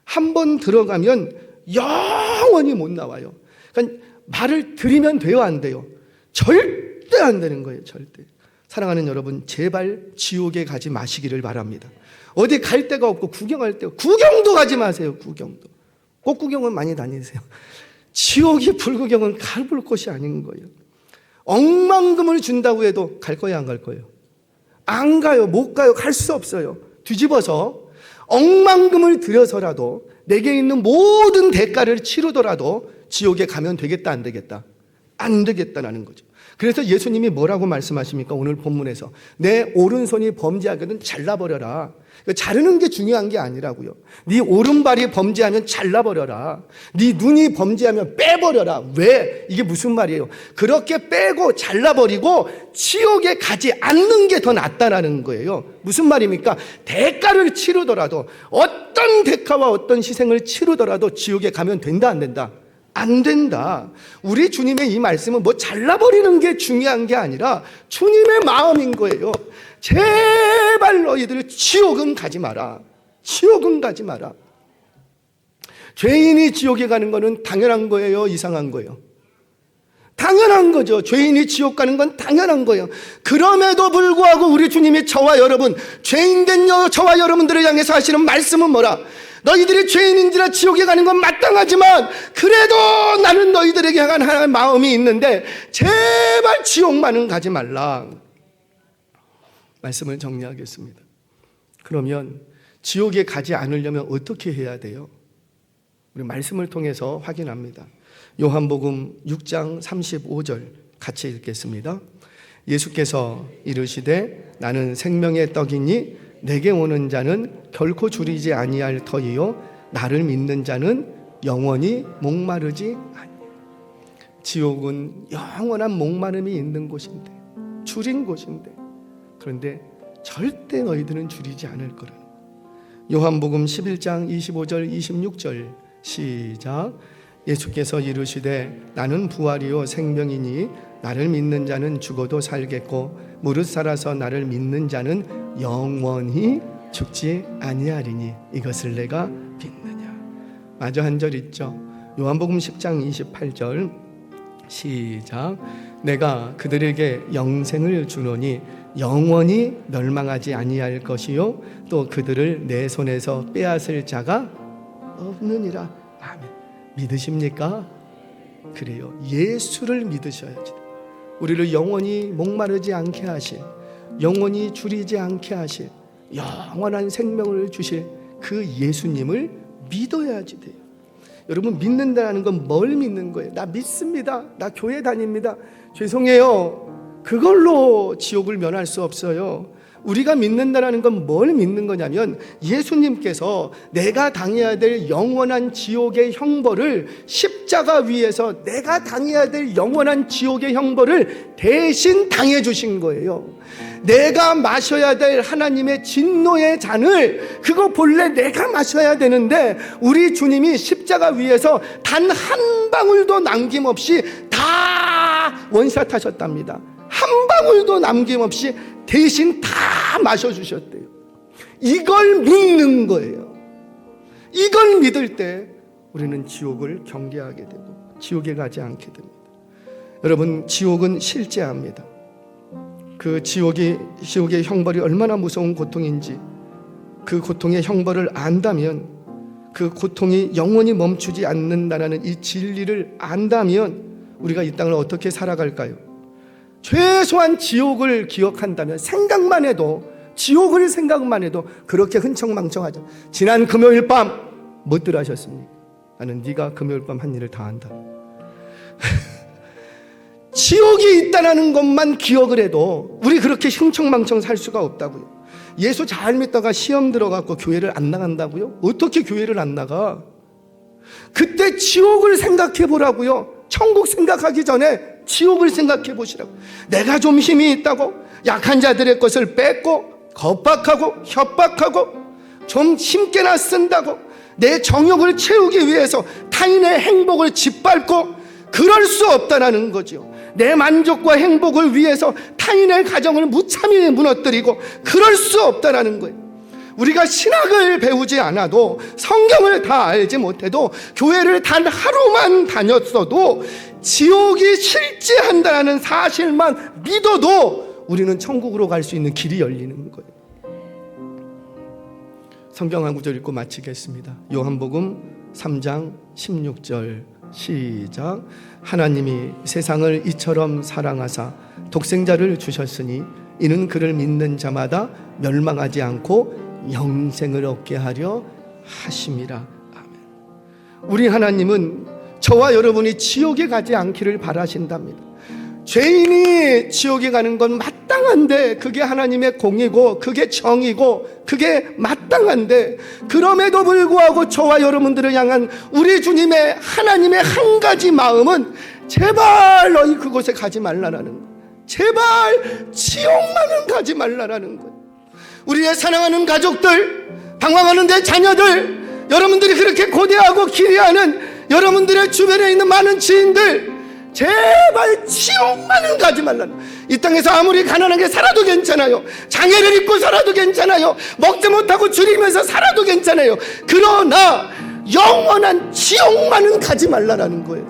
Speaker 1: 한 번 들어가면 영원히 못 나와요. 그러니까 말을 들이면 돼요, 안 돼요? 절대 안 되는 거예요. 절대. 사랑하는 여러분, 제발 지옥에 가지 마시기를 바랍니다. 어디 갈 데가 없고 구경할 데, 구경도 가지 마세요. 구경도. 꼭 구경은 많이 다니세요. 지옥이 불구경은 가볼 곳이 아닌 거예요. 억만금을 준다고 해도 갈 거예요, 안 갈 거예요? 안 가요. 못 가요. 갈 수 없어요. 뒤집어서 억만금을 들여서라도 내게 있는 모든 대가를 치르더라도 지옥에 가면 되겠다, 안 되겠다? 안 되겠다라는 거죠. 그래서 예수님이 뭐라고 말씀하십니까? 오늘 본문에서 내 오른손이 범죄하거든 잘라버려라. 자르는 게 중요한 게 아니라고요. 네 오른발이 범죄하면 잘라버려라. 네 눈이 범죄하면 빼버려라. 왜? 이게 무슨 말이에요? 그렇게 빼고 잘라버리고 지옥에 가지 않는 게 더 낫다라는 거예요. 무슨 말입니까? 대가를 치르더라도, 어떤 대가와 어떤 희생을 치르더라도 지옥에 가면 된다, 안 된다? 안 된다. 우리 주님의 이 말씀은 뭐 잘라버리는 게 중요한 게 아니라 주님의 마음인 거예요. 제발 너희들 지옥은 가지 마라. 지옥은 가지 마라. 죄인이 지옥에 가는 거는 당연한 거예요, 이상한 거예요? 당연한 거죠. 죄인이 지옥 가는 건 당연한 거예요. 그럼에도 불구하고 우리 주님이 저와 여러분, 죄인된 저와 여러분들을 향해서 하시는 말씀은 뭐라? 너희들이 죄인인지라 지옥에 가는 건 마땅하지만 그래도 나는 너희들에게 향한 하나님의 마음이 있는데 제발 지옥만은 가지 말라. 말씀을 정리하겠습니다. 그러면 지옥에 가지 않으려면 어떻게 해야 돼요? 우리 말씀을 통해서 확인합니다. 요한복음 6장 35절 같이 읽겠습니다. 예수께서 이르시되 나는 생명의 떡이니 내게 오는 자는 결코 줄이지 아니할 터이요 나를 믿는 자는 영원히 목마르지 아니하리라. 지옥은 영원한 목마름이 있는 곳인데, 줄인 곳인데, 그런데 절대 너희들은 줄이지 않을 거라는 거예요. 요한복음 11장 25절 26절 시작. 예수께서 이르시되 나는 부활이요 생명이니 나를 믿는 자는 죽어도 살겠고 무릇 살아서 나를 믿는 자는 영원히 죽지 아니하리니 이것을 내가 믿느냐. 마저 한 절 있죠. 요한복음 10장 28절 시작. 내가 그들에게 영생을 주노니 영원히 멸망하지 아니할 것이요 또 그들을 내 손에서 빼앗을 자가 없느니라. 아멘. 믿으십니까? 그래요. 예수를 믿으셔야지. 우리를 영원히 목마르지 않게 하실, 영원히 줄이지 않게 하실, 영원한 생명을 주실 그 예수님을 믿어야지 돼요. 여러분, 믿는다는 건 뭘 믿는 거예요? 나 믿습니다. 나 교회 다닙니다. 죄송해요. 그걸로 지옥을 면할 수 없어요. 우리가 믿는다는 건 뭘 믿는 거냐면 예수님께서 내가 당해야 될 영원한 지옥의 형벌을 십자가 위에서 내가 당해야 될 영원한 지옥의 형벌을 대신 당해 주신 거예요. 내가 마셔야 될 하나님의 진노의 잔을 그거 본래 내가 마셔야 되는데 우리 주님이 십자가 위에서 단 한 방울도 남김없이 다 원샷 하셨답니다. 한 방울도 남김없이 대신 다 마셔주셨대요. 이걸 믿는 거예요. 이걸 믿을 때 우리는 지옥을 경계하게 되고 지옥에 가지 않게 됩니다. 여러분, 지옥은 실제합니다. 그 지옥의 형벌이 얼마나 무서운 고통인지 그 고통의 형벌을 안다면, 그 고통이 영원히 멈추지 않는다는 이 진리를 안다면 우리가 이 땅을 어떻게 살아갈까요? 최소한 지옥을 기억한다면, 생각만 해도, 지옥을 생각만 해도 그렇게 흥청망청하죠. 지난 금요일 밤 뭐들 하셨습니까? 나는 네가 금요일 밤 한 일을 다 한다. 지옥이 있다는 것만 기억을 해도 우리 그렇게 흥청망청 살 수가 없다고요. 예수 잘 믿다가 시험 들어갖고 교회를 안 나간다고요? 어떻게 교회를 안 나가? 그때 지옥을 생각해 보라고요. 천국 생각하기 전에 지옥을 생각해 보시라고. 내가 좀 힘이 있다고 약한 자들의 것을 뺏고 겁박하고 협박하고 좀 힘께나 쓴다고 내 정욕을 채우기 위해서 타인의 행복을 짓밟고, 그럴 수 없다라는 거죠. 내 만족과 행복을 위해서 타인의 가정을 무참히 무너뜨리고 그럴 수 없다라는 거예요. 우리가 신학을 배우지 않아도, 성경을 다 알지 못해도, 교회를 단 하루만 다녔어도 지옥이 실제한다는 사실만 믿어도 우리는 천국으로 갈 수 있는 길이 열리는 거예요. 성경 한 구절 읽고 마치겠습니다. 요한복음 3장 16절 시작. 하나님이 세상을 이처럼 사랑하사 독생자를 주셨으니 이는 그를 믿는 자마다 멸망하지 않고 영생을 얻게 하려 하심이라. 아멘. 우리 하나님은 저와 여러분이 지옥에 가지 않기를 바라신답니다. 죄인이 지옥에 가는 건 마땅한데, 그게 하나님의 공이고 그게 정이고 그게 마땅한데, 그럼에도 불구하고 저와 여러분들을 향한 우리 주님의, 하나님의 한 가지 마음은 제발 너희 그곳에 가지 말라라는 거예요. 제발 지옥만은 가지 말라라는 거예요. 우리의 사랑하는 가족들, 방황하는 내 자녀들, 여러분들이 그렇게 고대하고 기대하는 여러분들의 주변에 있는 많은 지인들, 제발 지옥만은 가지 말라는. 이 땅에서 아무리 가난하게 살아도 괜찮아요. 장애를 입고 살아도 괜찮아요. 먹지 못하고 줄이면서 살아도 괜찮아요. 그러나 영원한 지옥만은 가지 말라라는 거예요.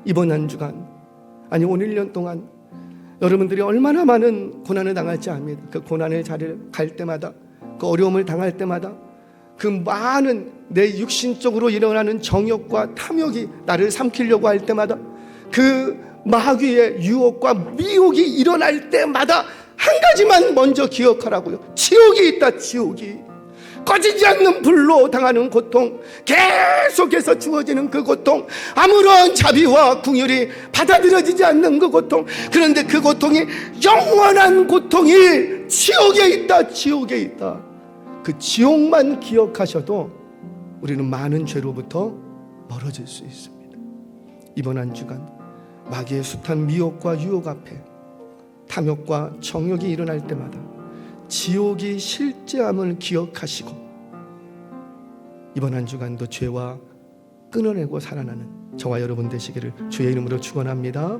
Speaker 1: 이번 한 주간, 아니 오늘 1년 동안 여러분들이 얼마나 많은 고난을 당할지 압니다. 그 고난의 자리를 갈 때마다, 그 어려움을 당할 때마다, 그 많은 내 육신적으로 일어나는 정욕과 탐욕이 나를 삼키려고 할 때마다, 그 마귀의 유혹과 미혹이 일어날 때마다 한 가지만 먼저 기억하라고요. 지옥이 있다. 지옥이 꺼지지 않는 불로 당하는 고통, 계속해서 주어지는 그 고통, 아무런 자비와 긍휼이 받아들여지지 않는 그 고통, 그런데 그 고통이 영원한 고통이 지옥에 있다. 지옥에 있다. 그 지옥만 기억하셔도 우리는 많은 죄로부터 멀어질 수 있습니다. 이번 한 주간 마귀의 숱한 미혹과 유혹 앞에 탐욕과 정욕이 일어날 때마다 지옥이 실제함을 기억하시고 이번 한 주간도 죄와 끊어내고 살아나는 저와 여러분 되시기를 주의 이름으로 축원합니다.